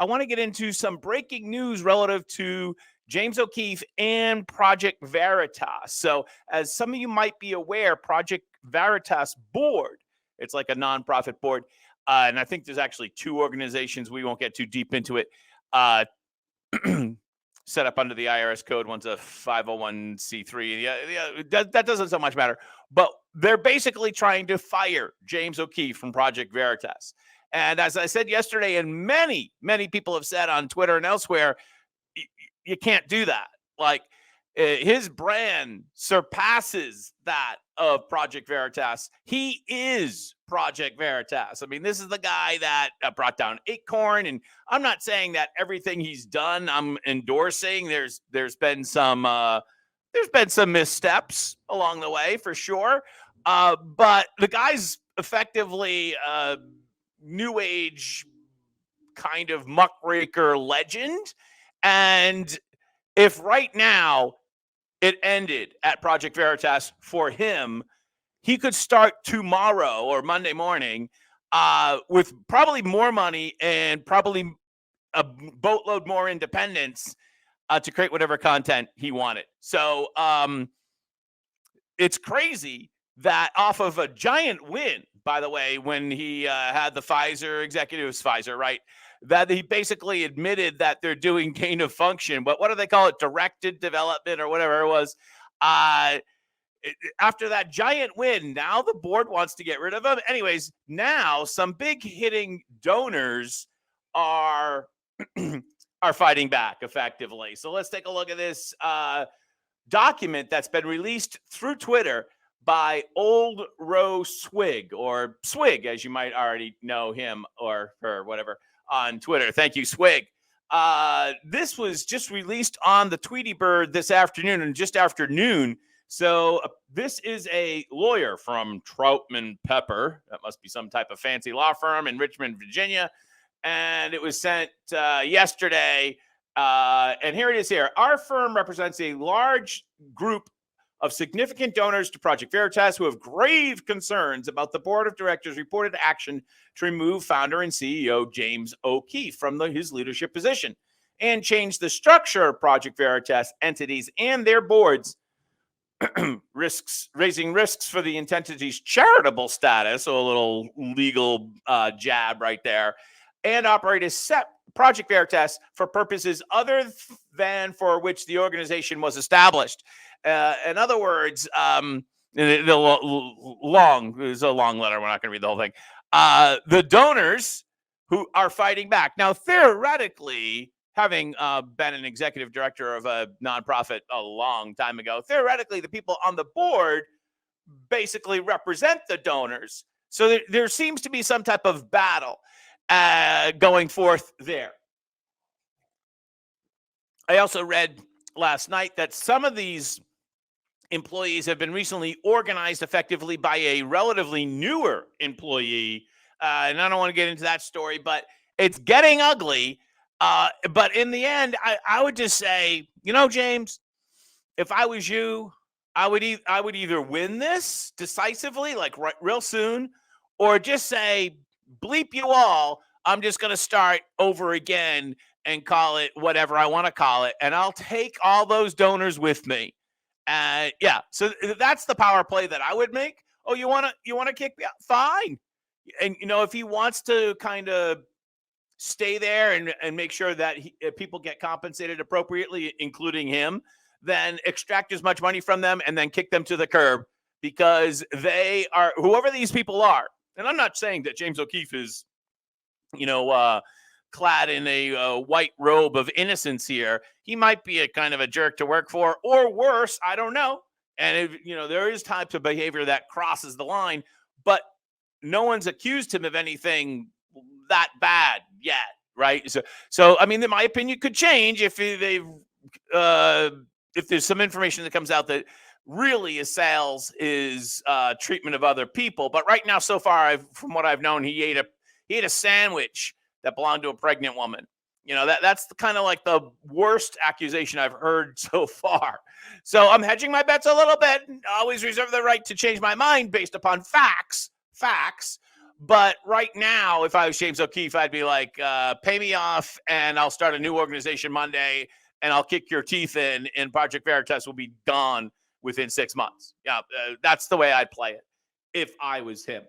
I want to get into some breaking news relative to James O'Keefe and Project Veritas. So, as some of you might be aware, Project Veritas board, it's like a nonprofit board. And I think there's actually two organizations. We won't get too deep into it. Set up under the IRS code. One's a 501c3. That doesn't so much matter. But they're basically trying to fire James O'Keefe from Project Veritas. And as I said yesterday, and many, many people have said on Twitter and elsewhere, you can't do that. Like, his brand surpasses that of Project Veritas. He is Project Veritas. I mean, this is the guy that brought down Acorn, and I'm not saying that everything he's done I'm endorsing. There's been some missteps along the way for sure. But the guy's effectively new age kind of muckraker legend. And if right now it ended at Project Veritas for him, he could start tomorrow or Monday morning with probably more money and probably a boatload more independence to create whatever content he wanted. So it's crazy that off of a giant win, by the way, when he had the Pfizer executives, right? That he basically admitted that they're doing gain of function, but what do they call it? Directed development or whatever it was. After that giant win, now the board wants to get rid of him. Anyways, now some big hitting donors are fighting back effectively. So let's take a look at this document that's been released through Twitter by Old Row Swig, or Swig, as you might already know him or her, whatever, on Twitter. Thank you, Swig. This was just released on the Tweety Bird this afternoon, and just after noon. So this is a lawyer from Troutman Pepper. That must be some type of fancy law firm in Richmond, Virginia. And it was sent yesterday. And here it is here. Our firm represents a large group of significant donors to Project Veritas who have grave concerns about the board of directors' reported action to remove founder and CEO James O'Keefe from his leadership position and change the structure of Project Veritas entities and their boards, raising risks for the entity's charitable status, so a little legal jab right there, and operate as Project Veritas for purposes other than for which the organization was established. In other words, it's a long letter. We're not going to read the whole thing. The donors who are fighting back. Now, theoretically, having been an executive director of a nonprofit a long time ago, theoretically, the people on the board basically represent the donors. So there seems to be some type of battle going forth there. I also read last night that some of these employees have been recently organized effectively by a relatively newer employee. And I don't want to get into that story, but it's getting ugly. But in the end, I would just say, James, if I was you, I would either win this decisively, like real soon, or just say, bleep you all. I'm just going to start over again and call it whatever I want to call it. And I'll take all those donors with me. So that's the power play that I would make. Oh, you want to kick me out? Fine. And, if he wants to kind of stay there and make sure that people get compensated appropriately, including him, then extract as much money from them and then kick them to the curb, because they are, whoever these people are. And I'm not saying that James O'Keefe is, clad in a white robe of innocence here. He might be a kind of a jerk to work for, or worse, I don't know. And there is types of behavior that crosses the line, but no one's accused him of anything that bad yet, right? So I mean, my opinion could change if there's some information that comes out that really assails his treatment of other people. But right now, so far, from what I've known, he ate a sandwich that belonged to a pregnant woman. That's kind of like the worst accusation I've heard so far. So I'm hedging my bets a little bit. I always reserve the right to change my mind based upon facts. But right now, if I was James O'Keefe, I'd be like, pay me off and I'll start a new organization Monday and I'll kick your teeth in, and Project Veritas will be gone within 6 months. Yeah, that's the way I'd play it if I was him.